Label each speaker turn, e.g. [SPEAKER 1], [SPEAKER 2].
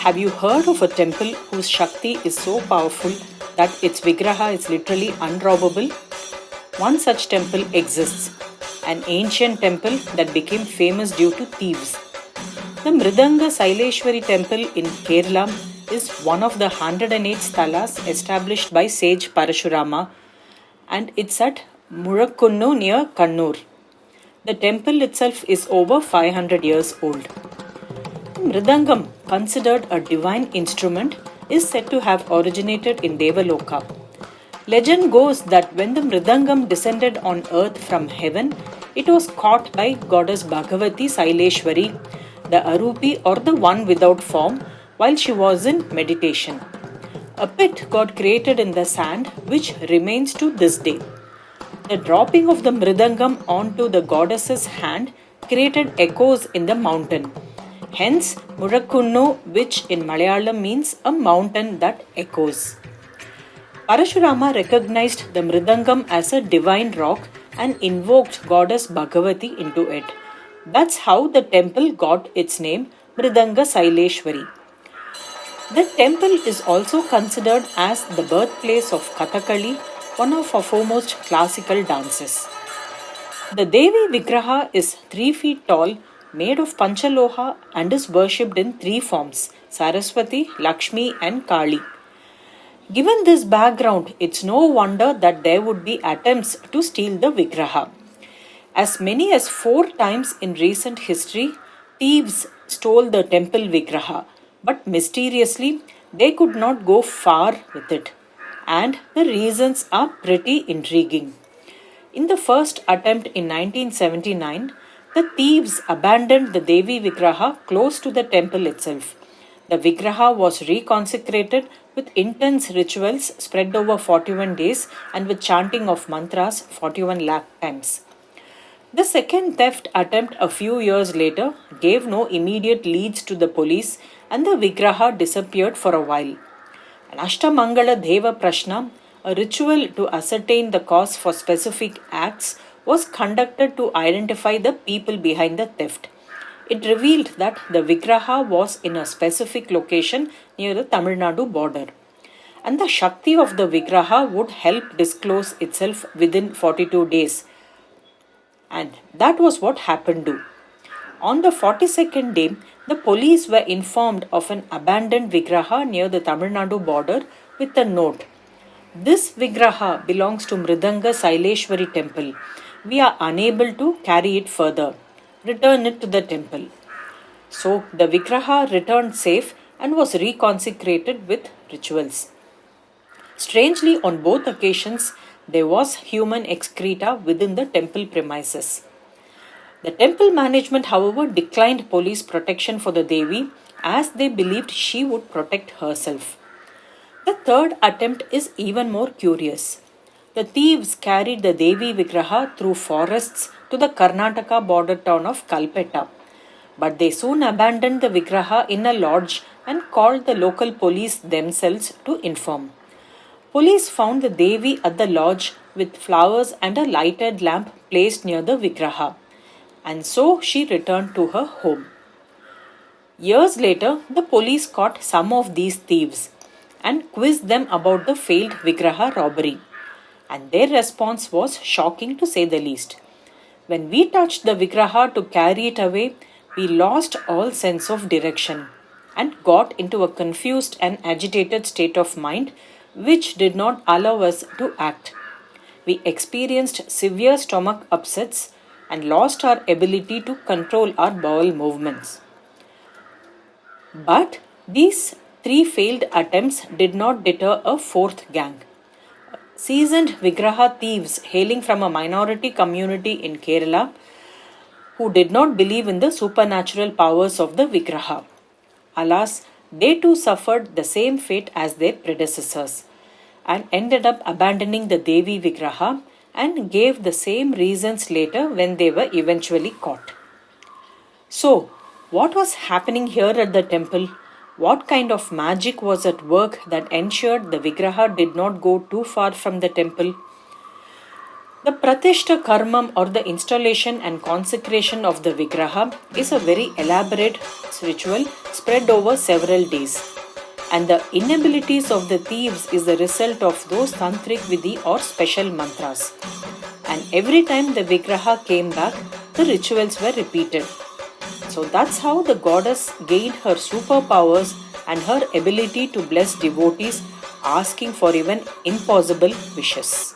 [SPEAKER 1] Have you heard of a temple whose Shakti is so powerful that its vigraha is literally unrobbable? One such temple exists, an ancient temple that became famous due to thieves. The Mridanga Saileshwari Temple in Kerala is one of the 108 sthalas established by sage Parashurama, and it's at Murakunnu near Kannur. The temple itself is over 500 years old. Mridangam, considered a divine instrument, is said to have originated in Devaloka. Legend goes that when the Mridangam descended on earth from heaven, it was caught by goddess Bhagavati Saileshwari, the Arupi or the one without form, while she was in meditation. A pit got created in the sand which remains to this day. The dropping of the Mridangam onto the goddess's hand created echoes in the mountain. Hence, Murakunnu, which in Malayalam means a mountain that echoes. Parashurama recognized the Mridangam as a divine rock and invoked goddess Bhagavati into it. That's how the temple got its name, Mridanga Saileshwari. The temple is also considered as the birthplace of Kathakali, one of our foremost classical dances. The Devi vigraha is 3 feet tall, made of Panchaloha, and is worshipped in 3 forms: Saraswati, Lakshmi, and Kali. Given this background, it's no wonder that there would be attempts to steal the vigraha. As many as 4 times in recent history, thieves stole the temple vigraha, but mysteriously they could not go far with it. And the reasons are pretty intriguing. In the first attempt in 1979, the thieves abandoned the Devi vigraha close to the temple itself. The vigraha was reconsecrated with intense rituals spread over 41 days and with chanting of mantras 41 lakh times. The second theft attempt a few years later gave no immediate leads to the police and the vigraha disappeared for a while. An Ashtamangala Deva Prashna, a ritual to ascertain the cause for specific acts, was conducted to identify the people behind the theft. It revealed that the vigraha was in a specific location near the Tamil Nadu border. And the Shakti of the vigraha would help disclose itself within 42 days. And that was what happened to. On the 42nd day, the police were informed of an abandoned vigraha near the Tamil Nadu border with a note: "This vigraha belongs to Mridanga Saileshwari Temple. We are unable to carry it further. Return it to the temple." So the vigraha returned safe and was reconsecrated with rituals. Strangely, on both occasions, there was human excreta within the temple premises. The temple management, however, declined police protection for the Devi as they believed she would protect herself. The third attempt is even more curious. The thieves carried the Devi vigraha through forests to the Karnataka border town of Kalpetta. But they soon abandoned the vigraha in a lodge and called the local police themselves to inform. Police found the Devi at the lodge with flowers and a lighted lamp placed near the vigraha. And so she returned to her home. Years later, the police caught some of these thieves and quizzed them about the failed vigraha robbery. And their response was shocking to say the least. When we touched the vigraha to carry it away, we lost all sense of direction and got into a confused and agitated state of mind which did not allow us to act. We experienced severe stomach upsets and lost our ability to control our bowel movements. But these 3 failed attempts did not deter a 4th gang. Seasoned vigraha thieves hailing from a minority community in Kerala who did not believe in the supernatural powers of the vigraha. Alas, they too suffered the same fate as their predecessors and ended up abandoning the Devi vigraha and gave the same reasons later when they were eventually caught. So, what was happening here at the temple? What kind of magic was at work that ensured the vigraha did not go too far from the temple? The Pratishta Karmam or the installation and consecration of the Vigraha is a very elaborate ritual spread over several days. And the inabilities of the thieves is the result of those tantric vidhi or special mantras. And every time the Vigraha came back, the rituals were repeated. So that's how the goddess gained her superpowers and her ability to bless devotees asking for even impossible wishes.